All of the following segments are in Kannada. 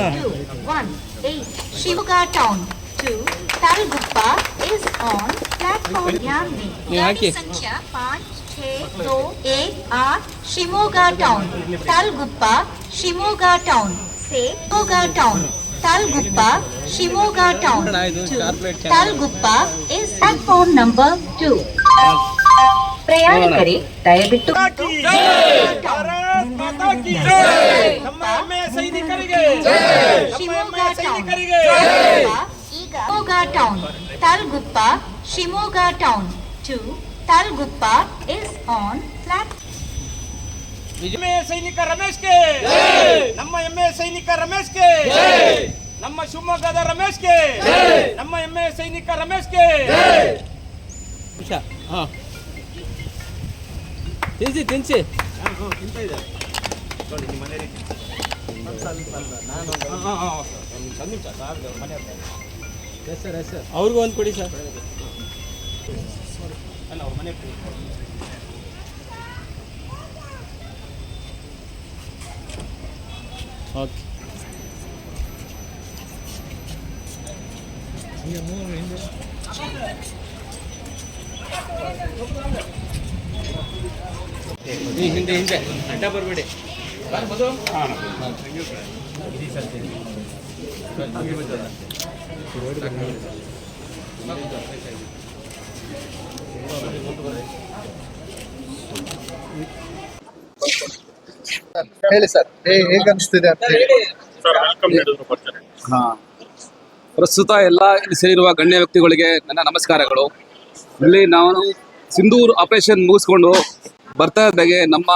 218 Shivaga Town to Talguppa is on platform. ध्यान दें, गाड़ी संख्या 5628 शिमोगा टाउन तालगुप्पा शिमोगा टाउन से Shimoga town Talguppa Shimoga town to Talguppa is platform number 2. ಪ್ರಯಾಣಿಕರೇ ದಯವಿಟ್ಟು Shimoga town Talguppa Shimoga town to Talguppa is on flat. ಸೈನಿಕ ರಮೇಶ್ಗೆ, ನಮ್ಮ ಹೆಮ್ಮೆ ಸೈನಿಕ ರಮೇಶ್ಗೆ, ನಮ್ಮ ಶಿವಮೊಗ್ಗದ ರಮೇಶ್ಗೆ, ನಮ್ಮ ಹೆಮ್ಮೆ ಸೈನಿಕ ರಮೇಶ್ಗೆ. ತಿನ್ಸಿ ತಿನ್ಸಿ ಅವ್ರಿಗೂ ಒಂದು ಕೊಡಿ ಸರ್. ಓಕೆ ಹಿಂದೆ ಹಿಂದೆ ಅಡ್ಡ ಬರಬೇಡಿ. ಹೇಳಿ ಸರ್, ಹೇಗೆ ಅನಿಸ್ತಿದೆ ಅಂತ ಹೇಳಿ. ಪ್ರಸ್ತುತ ಎಲ್ಲ ಇಲ್ಲಿ ಸೇರಿರುವ ಗಣ್ಯ ವ್ಯಕ್ತಿಗಳಿಗೆ ನನ್ನ ನಮಸ್ಕಾರಗಳು. ಇಲ್ಲಿ ನಾನು ಸಿಂಧೂರು ಆಪರೇಷನ್ ಮುಗಿಸ್ಕೊಂಡು ಬರ್ತಾ ಇದ್ದಾಗೆ ನಮ್ಮ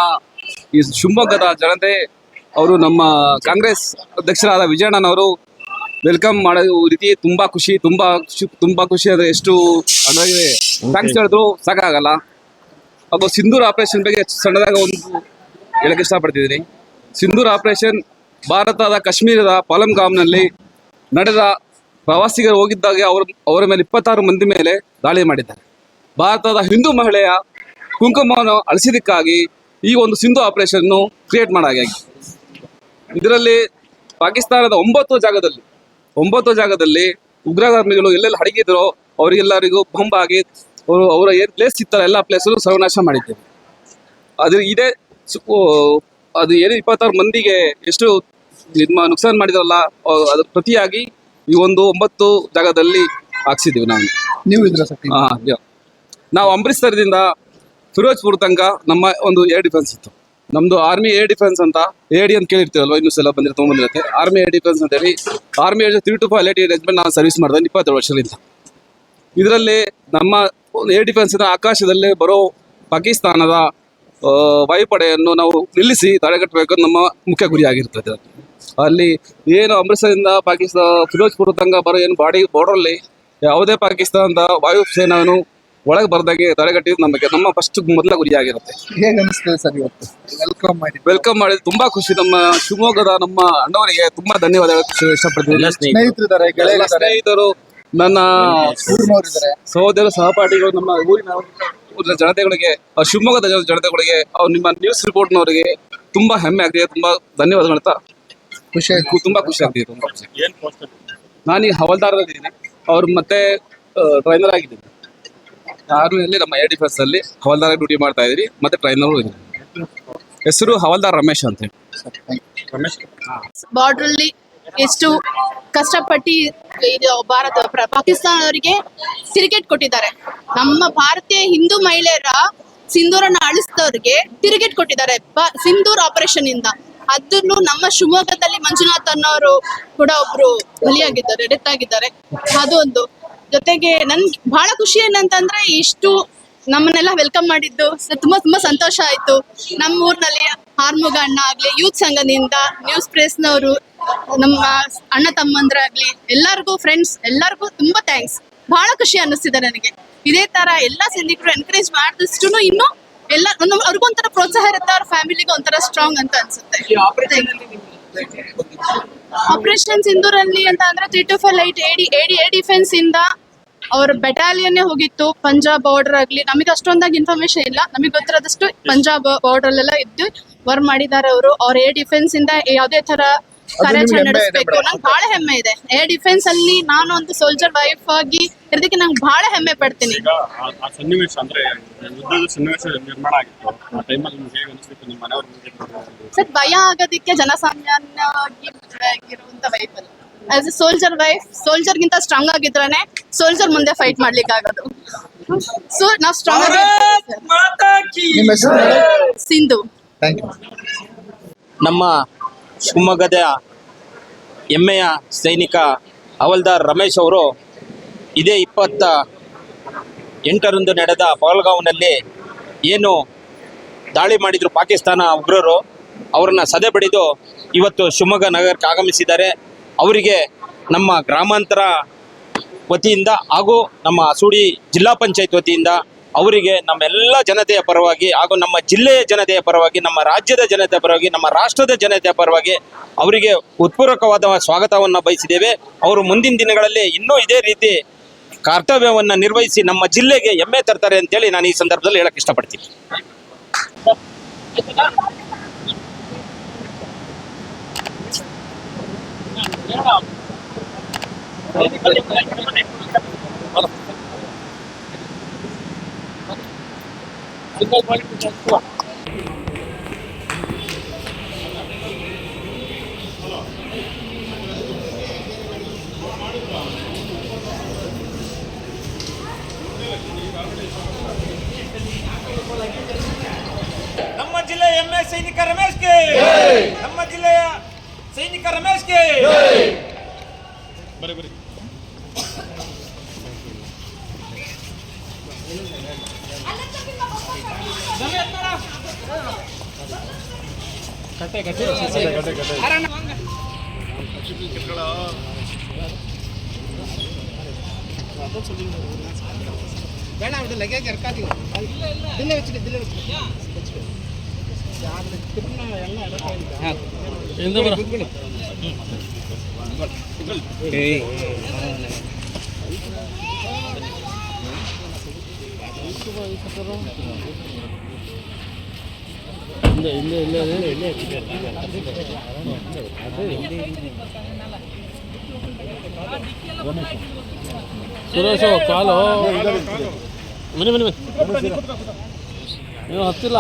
ಈ ಶಿವಮೊಗ್ಗದ ಜನತೆ ಅವರು ನಮ್ಮ ಕಾಂಗ್ರೆಸ್ ಅಧ್ಯಕ್ಷರಾದ ವಿಜಯಣ್ಣನವರು ವೆಲ್ಕಮ್ ಮಾಡೋ ರೀತಿ ತುಂಬ ಖುಷಿ, ತುಂಬ ಖುಷಿ. ಅಂದರೆ ಎಷ್ಟು ಅಂದರೆ ಥ್ಯಾಂಕ್ಸ್ ಹೇಳಿದ್ರು ಸಾಕಾಗಲ್ಲ. ಅದು ಸಿಂಧೂರು ಆಪರೇಷನ್ ಬಗ್ಗೆ ಸಣ್ಣದಾಗ ಒಂದು ಹೇಳಕ್ಕೆ ಇಷ್ಟಪಡ್ತಿದ್ದೀನಿ. ಸಿಂಧೂರು ಆಪರೇಷನ್ ಭಾರತದ ಕಾಶ್ಮೀರದ ಪಾಲಂಗಾಮ್ನಲ್ಲಿ ನಡೆದ ಪ್ರವಾಸಿಗರು ಹೋಗಿದ್ದಾಗ ಅವರ ಮೇಲೆ 26 ಮಂದಿ ಮೇಲೆ ದಾಳಿ ಮಾಡಿದ್ದಾರೆ. ಭಾರತದ ಹಿಂದೂ ಮಹಿಳೆಯ ಕುಂಕುಮವನ್ನು ಅಳಿಸಿದ್ದಕ್ಕಾಗಿ ಈ ಒಂದು ಸಿಂಧು ಆಪರೇಷನ್ನು ಕ್ರಿಯೇಟ್ ಮಾಡಾಗಿ ಇದರಲ್ಲಿ ಪಾಕಿಸ್ತಾನದ 9 ಜಾಗದಲ್ಲಿ ಉಗ್ರಗಾಮಿಗಳು ಎಲ್ಲೆಲ್ಲಿ ಅಡಗಿದ್ರೋ ಅವರಿಗೆಲ್ಲರಿಗೂ ಬಾಂಬ್ ಆಗಿ ಅವರ ಏನು ಪ್ಲೇಸ್ ಇತ್ತಲ್ಲ ಎಲ್ಲ ಪ್ಲೇಸಲ್ಲೂ ಸರ್ವನಾಶ ಮಾಡಿದ್ದೇವೆ. ಅದು ಏನು 26 ಮಂದಿಗೆ ಎಷ್ಟು ನುಕ್ಸಾನ್ ಮಾಡಿದ್ರಲ್ಲ ಅದ್ರ ಪ್ರತಿಯಾಗಿ ಈ ಒಂದು 9 ಜಾಗದಲ್ಲಿ ಹಾಕ್ಸಿದ್ದೀವಿ ನಾವು. ನಾವು ಅಮೃತಸರದಿಂದ ಫಿರೋಜ್ಪುರ್ ತನಕ ನಮ್ಮ ಒಂದು ಏರ್ ಡಿಫೆನ್ಸ್ ಇತ್ತು. ನಮ್ಮದು ಆರ್ಮಿ ಏರ್ ಡಿಫೆನ್ಸ್ ಅಂತ AD ಅಂತ ಕೇಳಿರ್ತೀವಲ್ವ, ಇನ್ನೂ ಸಲ ತೊಗೊಂಬಂದಿರುತ್ತೆ. ಆರ್ಮಿ ಏರ್ ಡಿಫೆನ್ಸ್ ಅಂತೇಳಿ ಆರ್ಮಿ 325 LAT ರೆಜಿಮೆಂಟ್ ನಾನು ಸರ್ವಿಸ್ ಮಾಡಿದೆ 27 ವರ್ಷದಿಂದ. ಇದರಲ್ಲಿ ನಮ್ಮ ಏರ್ ಡಿಫೆನ್ಸ್ನ ಆಕಾಶದಲ್ಲಿ ಬರೋ ಪಾಕಿಸ್ತಾನದ ವಾಯುಪಡೆಯನ್ನು ನಾವು ನಿಲ್ಲಿಸಿ ತಡೆಗಟ್ಟಬೇಕು ನಮ್ಮ ಮುಖ್ಯ ಗುರಿಯಾಗಿರ್ತದೆ. ಅಲ್ಲಿ ಏನು ಅಮೃತಸರದಿಂದ ಫಿರೋಜ್ಪುರ ತನಕ ಬರೋ ಏನು ಬಾರ್ಡರಲ್ಲಿ ಯಾವುದೇ ಪಾಕಿಸ್ತಾನದ ವಾಯುಸೇನೆಯನ್ನು ಒಳಗೆ ಬರ್ದಾಗೆ ತಡೆಗಟ್ಟಿದ್ದು ನಮ್ಮ ಫಸ್ಟ್ ಮೊದಲ ಗುರಿಯಾಗಿರುತ್ತೆ. ಹೇಗೆ ಅನಿಸ್ತದೆ ಸರ್ ಇವತ್ತು ವೆಲ್ಕಮ್ ಮಾಡಿ ತುಂಬಾ ಖುಷಿ. ನಮ್ಮ ಶಿವಮೊಗ್ಗದ ನಮ್ಮ ಅಣ್ಣವರಿಗೆ ತುಂಬಾ ಧನ್ಯವಾದ ಇಷ್ಟಪಡ್ತೀನಿ. ಸ್ನೇಹಿತರು, ನನ್ನ ಸಹೋದರ ಸಹಪಾಠಿಗಳು, ನಮ್ಮ ಊರಿನ ಜನತೆಗಳಿಗೆ, ಶಿವಮೊಗ್ಗದ ಜನತೆಗಳಿಗೆ, ನಿಮ್ಮ ನ್ಯೂಸ್ ರಿಪೋರ್ಟ್ನವರಿಗೆ ತುಂಬಾ ಹೆಮ್ಮೆ ಆಗ್ತಿದೆ. ತುಂಬಾ ಧನ್ಯವಾದಗಳು ಅಂತ ತುಂಬಾ ಖುಷಿ ಆಗ್ತಿದೆ. ತುಂಬಾ ಖುಷಿ. ನಾನೀಗ ಹವಾಲ್ದಾರಲ್ಲಿದ್ದೀನಿ, ಅವ್ರು ಮತ್ತೆ ಟ್ರೈನರ್ ಆಗಿದ್ದೀನಿ. ಆರ್ಮಿಯಲ್ಲಿ ನಮ್ಮ ಏರ್ ಡಿಫೆನ್ಸ್ ಅಲ್ಲಿ ಹವಾಲ್ದಾರ ಡ್ಯೂಟಿ ಮಾಡ್ತಾ ಇದ್ದೀರಿ, ಮತ್ತೆ ಟ್ರೈನರು ಇದ್ದೀನಿ. ಹೆಸರು ಹವಾಲ್ದಾರ್ ರಮೇಶ್ ಅಂತ ಹೇಳಿ. ಬಾರ್ಡರ್ ಅಲ್ಲಿ ಎಷ್ಟು ಕಷ್ಟಪಟ್ಟು ಭಾರತ ಪಾಕಿಸ್ತಾನದವರಿಗೆ ತಿರುಗೇಟ್ ಕೊಟ್ಟಿದ್ದಾರೆ. ನಮ್ಮ ಭಾರತೀಯ ಹಿಂದೂ ಮಹಿಳೆಯರ ಸಿಂಧೂರನ್ನ ಅಳಿಸಿದವ್ರಿಗೆ ತಿರುಗೇಟ್ ಕೊಟ್ಟಿದ್ದಾರೆ ಸಿಂಧೂರ್ ಆಪರೇಷನ್ ಇಂದ. ಅದನ್ನು ನಮ್ಮ ಶಿವಮೊಗ್ಗದಲ್ಲಿ ಮಂಜುನಾಥ್ ಅನ್ನೋರು ಕೂಡ ಒಬ್ರು ಬಲಿಯಾಗಿದ್ದಾರೆ, ಡೆತ್ ಆಗಿದ್ದಾರೆ. ಅದು ಒಂದು. ಜೊತೆಗೆ ನನ್ಗೆ ಬಹಳ ಖುಷಿ ಏನಂತಂದ್ರೆ ಇಷ್ಟು ನಮ್ಮನ್ನೆಲ್ಲ ವೆಲ್ಕಮ್ ಮಾಡಿದ್ದು ತುಂಬಾ ಸಂತೋಷ ಆಯ್ತು. ನಮ್ಮ ಊರಿನಲ್ಲಿ ಆರ್ಮುಗ ಅಣ್ಣ ಆಗ್ಲಿ, ಯೂತ್ ಸಂಘದಿಂದ, ನ್ಯೂಸ್ ಪ್ರೆಸ್ನವರು, ನಮ್ಮ ಅಣ್ಣ ತಮ್ಮಂದ್ರಾಗ್ಲಿ, ಎಲ್ಲರಿಗೂ ಫ್ರೆಂಡ್ಸ್ ಎಲ್ಲರಿಗೂ ತುಂಬಾ ಥ್ಯಾಂಕ್ಸ್. ಬಹಳ ಖುಷಿ ಅನ್ನಿಸ್ತಿದೆ ನನಗೆ. ಇದೇ ತರ ಎಲ್ಲ ಸೈನಿಕರು ಎನ್ಕರೇಜ್ ಮಾಡಿದಷ್ಟು ಇನ್ನು ಎಲ್ಲ ಅವ್ರಿಗೊಂಥರ ಪ್ರೋತ್ಸಾಹ ಇರುತ್ತೆ, ಅವ್ರ ಫ್ಯಾಮಿಲಿಗೆ ಒಂಥರ ಸ್ಟ್ರಾಂಗ್ ಅಂತ ಅನ್ಸುತ್ತೆ. ಆಪರೇಷನ್ ಸಿಂಧೂರಲ್ಲಿ ಅಂತ ಅಂದ್ರೆ 325 ಏರ್ ಡಿಫೆನ್ಸ್ ಇಂದ ಅವ್ರ ಬೆಟಾಲಿಯನ್ನೇ ಹೋಗಿತ್ತು. ಪಂಜಾಬ್ ಬಾರ್ಡರ್ ಆಗ್ಲಿ, ನಮಗೆ ಅಷ್ಟೊಂದಾಗಿ ಇನ್ಫಾರ್ಮೇಶನ್ ಇಲ್ಲ. ನಮಗೆ ಗೊತ್ತಿರೋದಷ್ಟು ಪಂಜಾಬ್ ಬಾರ್ಡರ್ ಅಲ್ಲೆಲ್ಲ ಇದ್ದು ವರ್ಕ್ ಮಾಡಿದ್ದಾರೆ ಅವರು. ಅವ್ರ ಏರ್ ಡಿಫೆನ್ಸ್ ಇಂದ ಯಾವುದೇ ತರ ಕಾರ್ಯಾಚರಣೆ ಹೆಮ್ಮೆ ಇದೆ ನಡೆಸಬೇಕು. ಮೇಡಮ್. ನಂಗೆ ಬಹಳ ಹೆಮ್ಮೆ ಇದೆ. ಏರ್ ಡಿಫೆನ್ಸ್ ಅಲ್ಲಿ ನಾನು ಒಂದು ಸೋಲ್ಜರ್ ವೈಫ್ ಆಗಿ ಇರೋದಕ್ಕೆ ನಂಗೆ ಬಹಳ ಹೆಮ್ಮೆ ಪಡ್ತೀನಿ. ಈಗ ಆ ಸನ್ನಿವೇಶ ಅಂದ್ರೆ ಯುದ್ಧದ ಸನ್ನಿವೇಶ ನಿರ್ಮಾಣ ಆಗಿತ್ತು. ಆ ಟೈಮಲ್ಲಿ ನಿಮ್ಗೆ ಹೇಗೆ ಅನಿಸ್ತಿತ್ತು? ನಿಮ್ಮ ಮನೆಯವ್ರ ಮುಂದೆ ಸರ್, ಭಯ ಆಗೋದಕ್ಕೆ ಜನಸಾಮಾನ್ಯವಾಗಿ ಇರುವಂತ ವೈಫ್ ಅಲ್ಲ. ಆಸ್ ಎ ಸೋಲ್ಜರ್ ವೈಫ್, ಸೋಲ್ಜರ್ಗಿಂತ ಸ್ಟ್ರಾಂಗ್ ಆಗಿದ್ರೇನೆ ಸೋಲ್ಜರ್ ಮುಂದೆ ಫೈಟ್ ಮಾಡ್ಲಿಕ್ಕೆ ಆಗೋದು. ಸೊ ನಾವು ಸ್ಟ್ರಾಂಗ್ ನಿಮ್ಮ ಹೆಸರು ಮೇಡಮ್? ಸಿಂಧು. Thank you. ನಮ್ಮ ಶಿವಮೊಗ್ಗದ ಹೆಮ್ಮೆಯ ಸೈನಿಕ ಹವಲ್ದಾರ್ ರಮೇಶ್ ಅವರು ಇದೇ 28ರಂದು ನಡೆದ ಪಹಲ್ಗಾವ್ನಲ್ಲಿ ಏನು ದಾಳಿ ಮಾಡಿದ್ರು ಪಾಕಿಸ್ತಾನ ಉಗ್ರರು, ಅವರನ್ನು ಸದೆ ಬಡಿದು ಇವತ್ತು ಶಿವಮೊಗ್ಗ ನಗರಕ್ಕೆ ಆಗಮಿಸಿದ್ದಾರೆ. ಅವರಿಗೆ ನಮ್ಮ ಗ್ರಾಮಾಂತರ ವತಿಯಿಂದ ಹಾಗೂ ನಮ್ಮ ಅಸೂಡಿ ಜಿಲ್ಲಾ ಪಂಚಾಯತ್ ವತಿಯಿಂದ ಅವರಿಗೆ ನಮ್ಮೆಲ್ಲ ಜನತೆಯ ಪರವಾಗಿ ಹಾಗೂ ನಮ್ಮ ಜಿಲ್ಲೆಯ ಜನತೆಯ ಪರವಾಗಿ, ನಮ್ಮ ರಾಜ್ಯದ ಜನತೆಯ ಪರವಾಗಿ, ನಮ್ಮ ರಾಷ್ಟ್ರದ ಜನತೆಯ ಪರವಾಗಿ ಅವರಿಗೆ ಉತ್ಪೂರ್ವಕವಾದ ಸ್ವಾಗತವನ್ನು ಬಯಸಿದ್ದೇವೆ. ಅವರು ಮುಂದಿನ ದಿನಗಳಲ್ಲಿ ಇನ್ನೂ ಇದೇ ರೀತಿ ಕರ್ತವ್ಯವನ್ನು ನಿರ್ವಹಿಸಿ ನಮ್ಮ ಜಿಲ್ಲೆಗೆ ಹೆಮ್ಮೆ ತರ್ತಾರೆ ಅಂತೇಳಿ ನಾನು ಈ ಸಂದರ್ಭದಲ್ಲಿ ಹೇಳಕ್ಕೆ ಇಷ್ಟಪಡ್ತೀನಿ. ನಮ್ಮ ಜಿಲ್ಲೆಯ ಹೆಮ್ಮೆ ಸೈನಿಕ ರಮೇಶ್ಗೆ, ನಮ್ಮ ಜಿಲ್ಲೆಯ ಸೈನಿಕ ರಮೇಶ್ಗೆ. ಬರೀ ಸುರೇಶ್ ಕಾಲು ಬನ್ನಿ ಬನ್ನಿ ಬನ್ನಿ, ನೀವು ಹತ್ತಿಲ್ಲ.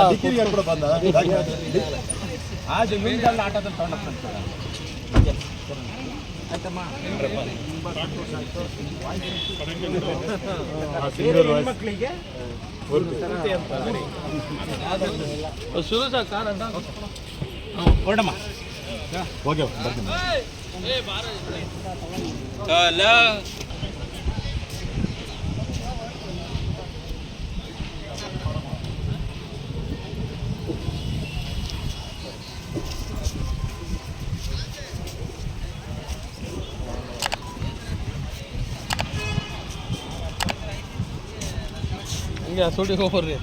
ಸುರೇಶ ಕಾಲ ಹೊರಡಮ್ಮ. ಹಿಂಗೆ ಸುಡಿಗೆ ಹೋಗ್ರಿ.